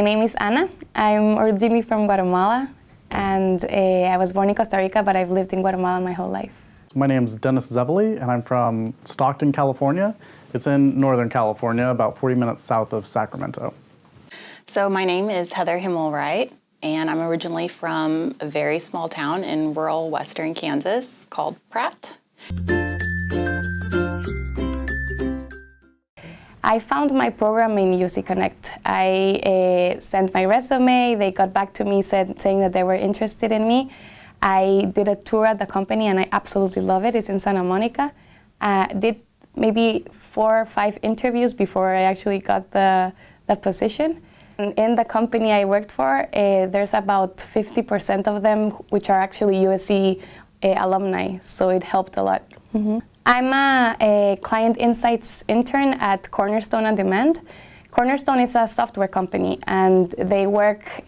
My name is Ana. I'm originally from Guatemala, and I was born in Costa Rica, but I've lived in Guatemala my whole life. My name's Dennis Zevely, and I'm from Stockton, California. It's in Northern California, about 40 minutes south of Sacramento. So my name is Heather Himmelwright, and I'm originally from a very small town in rural western Kansas called Pratt. I found my program in UC Connect. I sent my resume. They got back to me saying that they were interested in me. I did a tour at the company, and I absolutely love it. It's in Santa Monica. Did maybe 4 or 5 interviews before I actually got the position. And in the company I worked for, there's about 50% of them which are actually USC alumni, so it helped a lot. Mm-hmm. I'm a client insights intern at Cornerstone On Demand. Cornerstone is a software company, and they work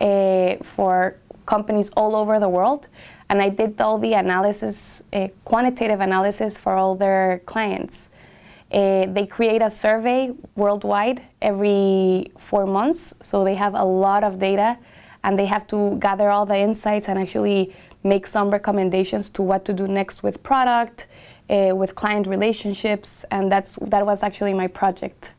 for companies all over the world. And I did all the analysis, quantitative analysis for all their clients. They create a survey worldwide every 4 months, so they have a lot of data, and they have to gather all the insights and actually make some recommendations to what to do next with product, with client relationships, and that was actually my project.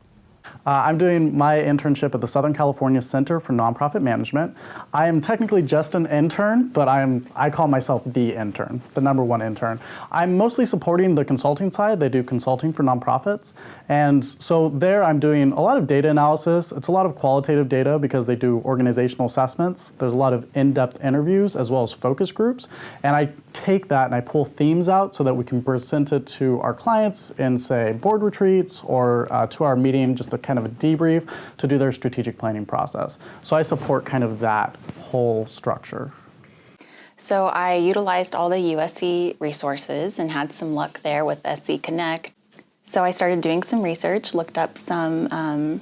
I'm doing my internship at the Southern California Center for Nonprofit Management. I am technically just an intern, but I call myself the intern, the #1 intern. I'm mostly supporting the consulting side. They do consulting for nonprofits. And so there I'm doing a lot of data analysis. It's a lot of qualitative data because they do organizational assessments. There's a lot of in-depth interviews as well as focus groups. And I take that and I pull themes out so that we can present it to our clients in, say, board retreats or to our meeting, just a kind of a debrief to do their strategic planning process. So I support kind of that whole structure. So I utilized all the USC resources and had some luck there with SC Connect. So I started doing some research, looked up some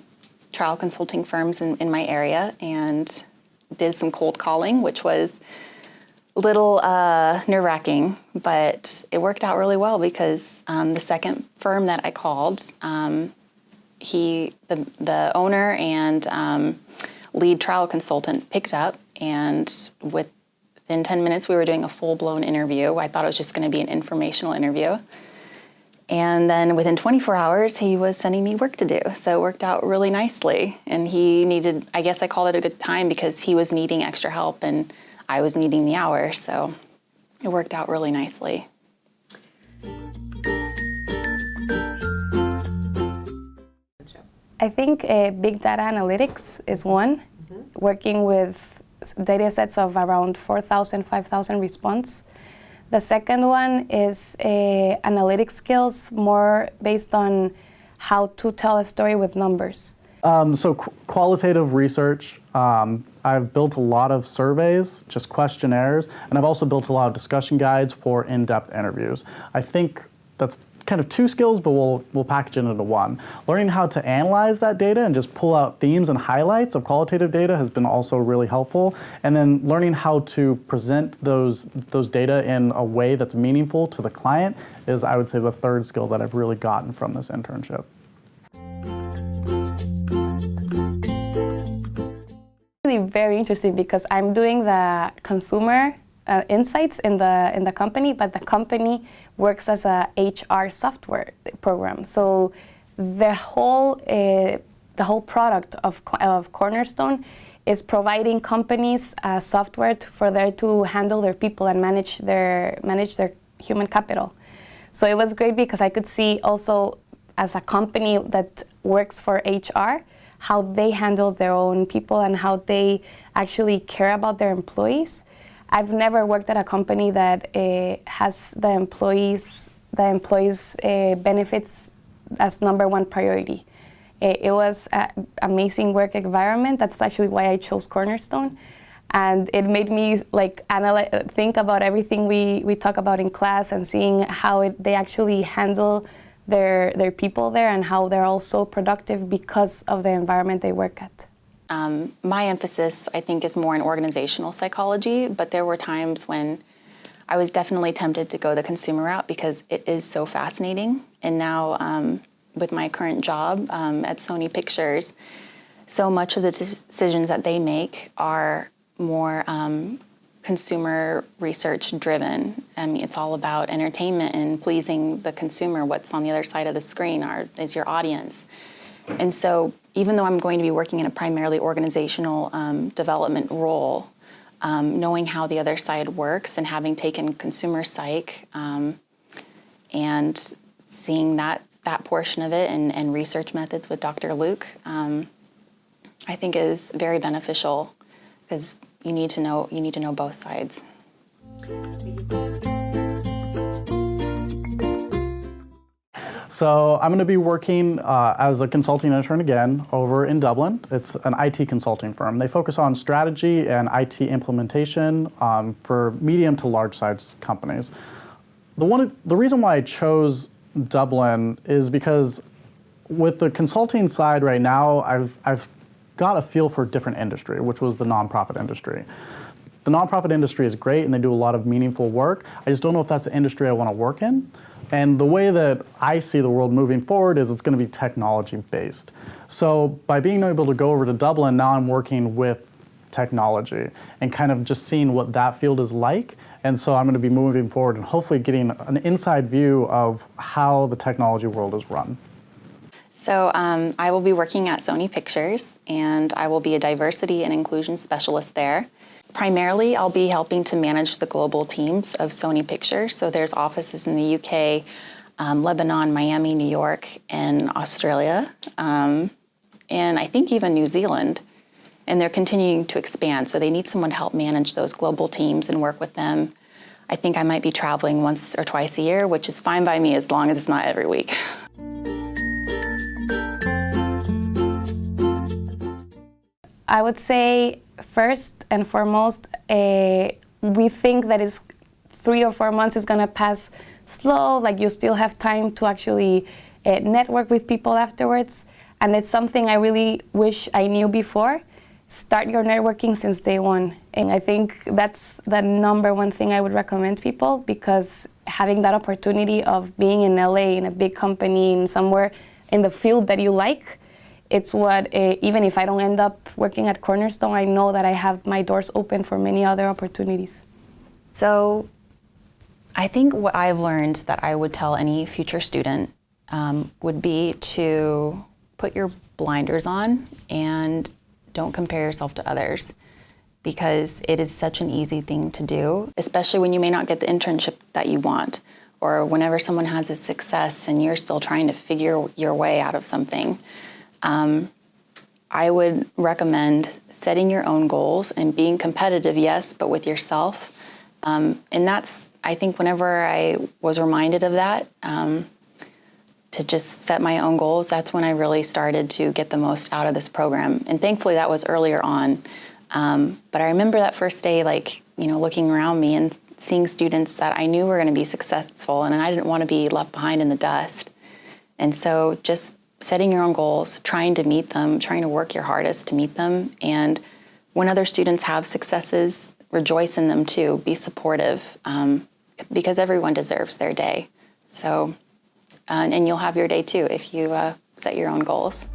trial consulting firms in my area, and did some cold calling, which was a little nerve-wracking, but it worked out really well because the second firm that I called, the owner and lead trial consultant picked up, and within 10 minutes we were doing a full-blown interview. I thought it was just going to be an informational interview. And then within 24 hours, he was sending me work to do. So it worked out really nicely. And he needed, I guess I called it a good time because he was needing extra help and I was needing the hours. So it worked out really nicely. I think big data analytics is one, working with data sets of around 4,000, 5,000 response. The second one is analytic skills, more based on how to tell a story with numbers. So qualitative research, I've built a lot of surveys, just questionnaires, and I've also built a lot of discussion guides for in-depth interviews. I think that's kind of 2 skills, but we'll package it into 1. Learning how to analyze that data and just pull out themes and highlights of qualitative data has been also really helpful. And then learning how to present those data in a way that's meaningful to the client is, I would say, the 3rd skill that I've really gotten from this internship. Really very interesting because I'm doing the consumer insights in the company, but the company works as a HR software program. So the whole product of Cornerstone is providing companies software for them to handle their people and manage their human capital. So it was great because I could see also as a company that works for HR how they handle their own people and how they actually care about their employees. I've never worked at a company that has the employees' benefits as number 1 priority. It was an amazing work environment. That's actually why I chose Cornerstone. And it made me think about everything we talk about in class and seeing how they actually handle their people there and how they're all so productive because of the environment they work at. My emphasis, I think, is more in organizational psychology, but there were times when I was definitely tempted to go the consumer route because it is so fascinating. And now with my current job at Sony Pictures, so much of the decisions that they make are more consumer research driven. I mean, it's all about entertainment and pleasing the consumer. What's on the other side of the screen is your audience. And so even though I'm going to be working in a primarily organizational development role, knowing how the other side works and having taken consumer psych and seeing that portion of it and research methods with Dr. Luke, I think is very beneficial because you need to know both sides. So I'm going to be working as a consulting intern again over in Dublin. It's an IT consulting firm. They focus on strategy and IT implementation for medium to large size companies. The reason why I chose Dublin is because with the consulting side right now, I've got a feel for a different industry, which was the nonprofit industry. The nonprofit industry is great and they do a lot of meaningful work. I just don't know if that's the industry I want to work in. And the way that I see the world moving forward is it's going to be technology based. So by being able to go over to Dublin, now I'm working with technology and kind of just seeing what that field is like. And so I'm going to be moving forward and hopefully getting an inside view of how the technology world is run. So I will be working at Sony Pictures, and I will be a diversity and inclusion specialist there. Primarily, I'll be helping to manage the global teams of Sony Pictures. So there's offices in the UK, Lebanon, Miami, New York, and Australia, and I think even New Zealand. And they're continuing to expand, so they need someone to help manage those global teams and work with them. I think I might be traveling once or twice a year, which is fine by me as long as it's not every week. I would say first and foremost, we think that it's 3 or 4 months is gonna pass slow, like you still have time to actually network with people afterwards. And it's something I really wish I knew before. Start your networking since day one. And I think that's the number one thing I would recommend people, because having that opportunity of being in LA in a big company and somewhere in the field that you like, it's what, even if I don't end up working at Cornerstone, I know that I have my doors open for many other opportunities. So I think what I've learned that I would tell any future student would be to put your blinders on and don't compare yourself to others, because it is such an easy thing to do, especially when you may not get the internship that you want, or whenever someone has a success and you're still trying to figure your way out of something. I would recommend setting your own goals and being competitive, yes, but with yourself. And that's, I think, whenever I was reminded of that, to just set my own goals, that's when I really started to get the most out of this program. And thankfully that was earlier on. But I remember that first day, looking around me and seeing students that I knew were going to be successful, and I didn't want to be left behind in the dust. And so just setting your own goals, trying to meet them, trying to work your hardest to meet them. And when other students have successes, rejoice in them too. Be supportive, because everyone deserves their day. So, and you'll have your day too if you set your own goals.